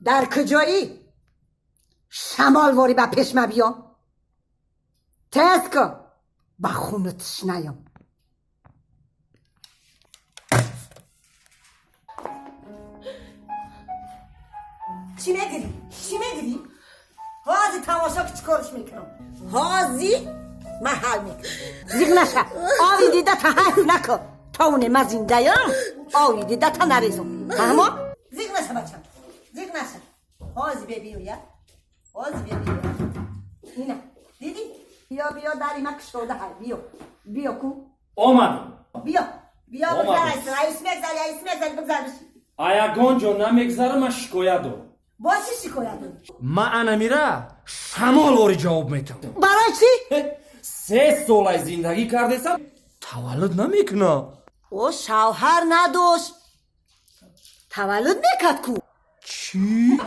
در کجایی؟ شمالواری با پشمه بیام تست کن با خونتش نیام. چی میگیری؟ هازی تماشا که چیکارش میکنم؟ هازی محل میکنم. زیگ نشه آوی دیده تا حرف نکن تا اونه من زنده یم. آوی دیده تا نریزم فهمم؟ زیگ نشه بچم زیگ نشه. هازی ببیو یا هازی ببیو یا اینه دیدی؟ بیا داری من کشوده های بیا کو آمدم. بیا بگذر رئیس مگذر بگذر بشی. آیاگان جان نمیگذره من شکایت دارم. با چی شکایت داری؟ من انمیره شمالواری جواب میتم. برای چی؟ 3 سال زندگی کردم تولد نمیکنه. او شوهر نداشت تولد میکرد کو. چی؟